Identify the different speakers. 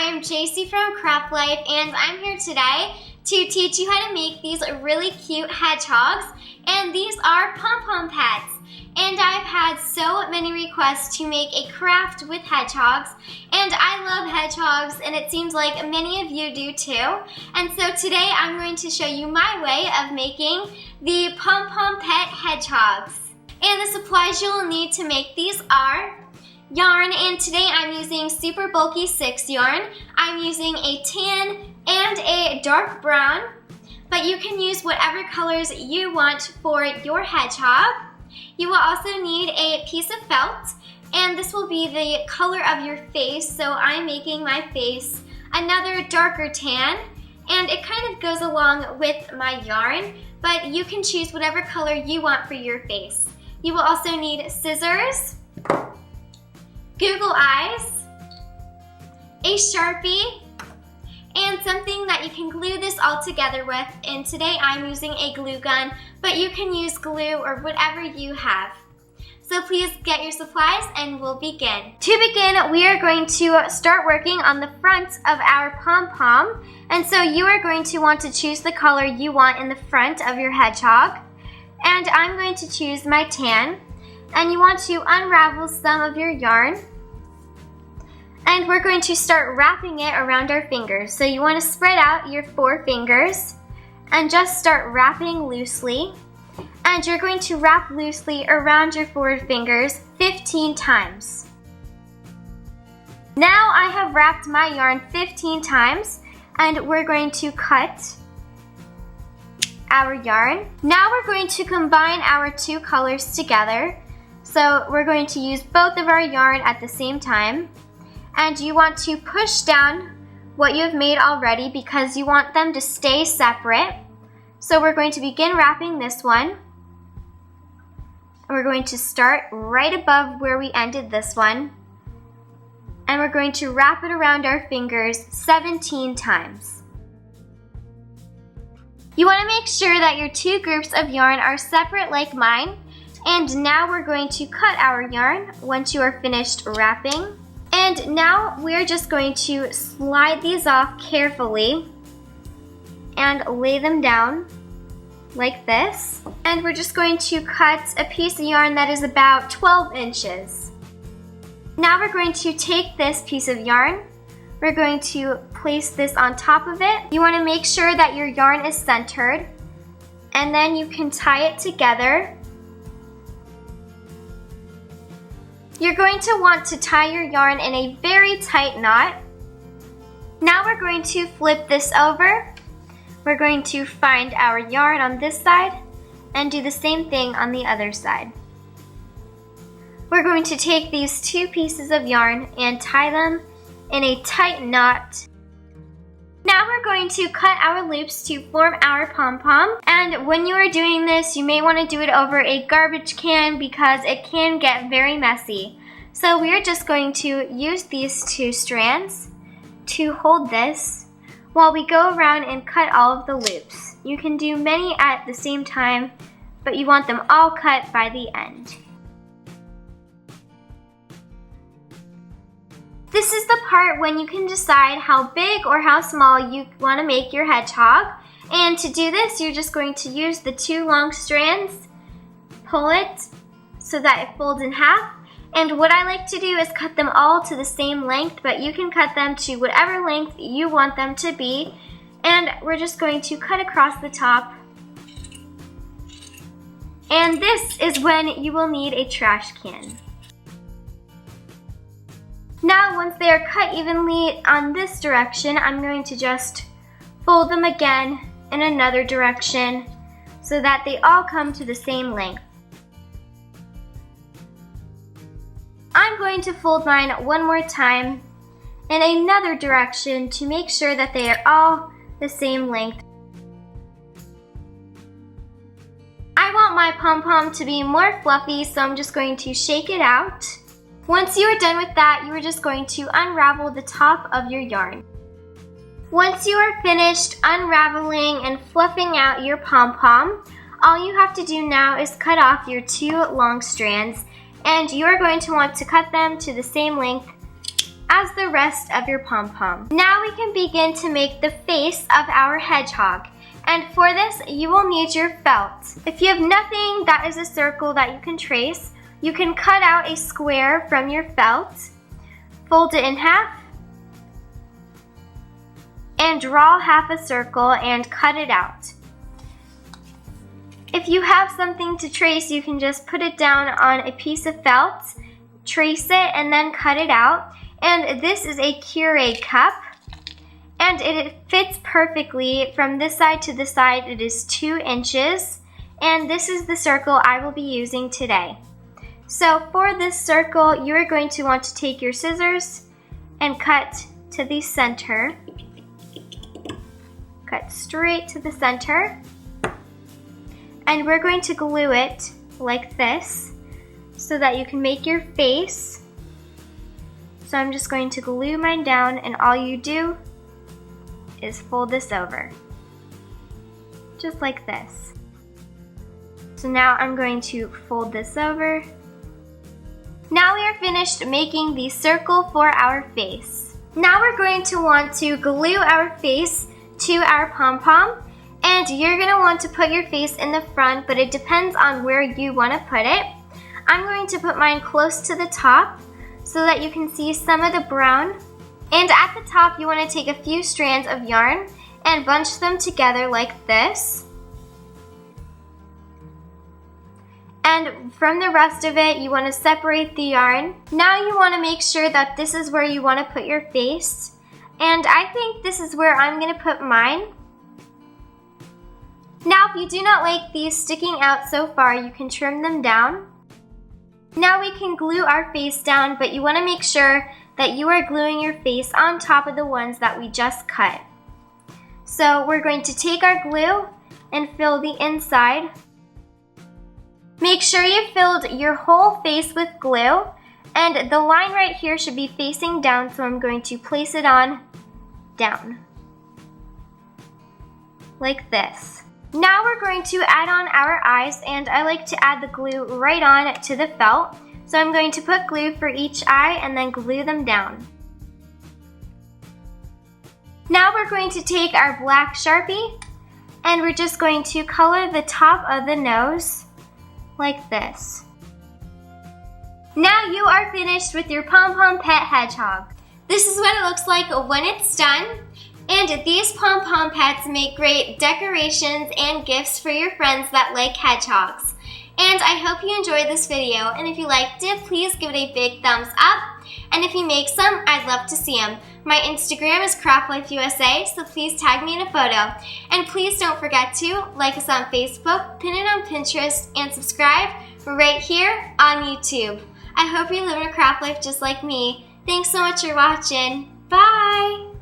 Speaker 1: I am Jacy from Craft Life, and I'm here today to teach you how to make these really cute hedgehogs. And these are Pom Pom pets. And I've had so many requests to make a craft with hedgehogs, and I love hedgehogs, and it seems like many of you do too. And so today I'm going to show you my way of making the Pom Pom pet hedgehogs. And the supplies you'll need to make these are yarn, and today I'm using super bulky 6 yarn. I'm using a tan and a dark brown, but you can use whatever colors you want for your hedgehog. You will also need a piece of felt, and this will be the color of your face, so I'm making my face another darker tan, and it kind of goes along with my yarn, but you can choose whatever color you want for your face. You will also need scissors, Google eyes, a Sharpie, and something that you can glue this all together with. And today I'm using a glue gun, but you can use glue or whatever you have. So please get your supplies and we'll begin. To begin, we are going to start working on the front of our pom-pom. And so you are going to want to choose the color you want in the front of your hedgehog. And I'm going to choose my tan. And you want to unravel some of your yarn. And we're going to start wrapping it around our fingers. So you want to spread out your 4 fingers and just start wrapping loosely. And you're going to wrap loosely around your 4 fingers 15 times. Now I have wrapped my yarn 15 times, and we're going to cut our yarn. Now we're going to combine our 2 colors together. So we're going to use both of our yarn at the same time. And you want to push down what you have made already because you want them to stay separate. So we're going to begin wrapping this one. We're going to start right above where we ended this one. And we're going to wrap it around our fingers 17 times. You want to make sure that your 2 groups of yarn are separate like mine. And now we're going to cut our yarn once you are finished wrapping. And now we're just going to slide these off carefully and lay them down like this. And we're just going to cut a piece of yarn that is about 12 inches. Now we're going to take this piece of yarn. We're going to place this on top of it. You want to make sure that your yarn is centered, and then you can tie it together. You're going to want to tie your yarn in a very tight knot. Now we're going to flip this over. We're going to find our yarn on this side and do the same thing on the other side. We're going to take these 2 pieces of yarn and tie them in a tight knot. Now we're going to cut our loops to form our pom-pom, and when you are doing this, you may want to do it over a garbage can because it can get very messy. So we are just going to use these 2 strands to hold this while we go around and cut all of the loops. You can do many at the same time, but you want them all cut by the end. This is the part when you can decide how big or how small you want to make your hedgehog. And to do this, you're just going to use the 2 long strands, pull it so that it folds in half. And what I like to do is cut them all to the same length, but you can cut them to whatever length you want them to be. And we're just going to cut across the top. And this is when you will need a trash can. Now, once they are cut evenly on this direction, I'm going to just fold them again in another direction so that they all come to the same length. I'm going to fold mine one more time in another direction to make sure that they are all the same length. I want my pom-pom to be more fluffy, so I'm just going to shake it out. Once you are done with that, you are just going to unravel the top of your yarn. Once you are finished unraveling and fluffing out your pom-pom, all you have to do now is cut off your 2 long strands, and you are going to want to cut them to the same length as the rest of your pom-pom. Now we can begin to make the face of our hedgehog. And for this, you will need your felt. If you have nothing that is a circle that you can trace, you can cut out a square from your felt, fold it in half, and draw half a circle and cut it out. If you have something to trace, you can just put it down on a piece of felt, trace it, and then cut it out. And this is a Keurig cup, and it fits perfectly from this side to this side. It is 2 inches, and this is the circle I will be using today. So for this circle, you are going to want to take your scissors and cut to the center. Cut straight to the center. And we're going to glue it like this so that you can make your face. So I'm just going to glue mine down, and all you do is fold this over. Just like this. So now I'm going to fold this over. Now we are finished making the circle for our face. Now we're going to want to glue our face to our pom-pom, and you're going to want to put your face in the front, but it depends on where you want to put it. I'm going to put mine close to the top so that you can see some of the brown. And at the top, you want to take a few strands of yarn and bunch them together like this. And from the rest of it, you want to separate the yarn. Now you want to make sure that this is where you want to put your face. And I think this is where I'm going to put mine. Now, if you do not like these sticking out so far, you can trim them down. Now we can glue our face down, but you want to make sure that you are gluing your face on top of the ones that we just cut. So we're going to take our glue and fill the inside. Make sure you filled your whole face with glue, and the line right here should be facing down, so I'm going to place it on down, like this. Now we're going to add on our eyes, and I like to add the glue right on to the felt. So I'm going to put glue for each eye and then glue them down. Now we're going to take our black Sharpie, and we're just going to color the top of the nose like this. Now you are finished with your Pom Pom Pet Hedgehog. This is what it looks like when it's done. And these Pom Pom pets make great decorations and gifts for your friends that like hedgehogs. And I hope you enjoyed this video, and if you liked it, please give it a big thumbs up. And if you make some, I'd love to see them. My Instagram is CraftLifeUSA, so please tag me in a photo. And please don't forget to like us on Facebook, pin it on Pinterest, and subscribe right here on YouTube. I hope you're living a craft life just like me. Thanks so much for watching. Bye!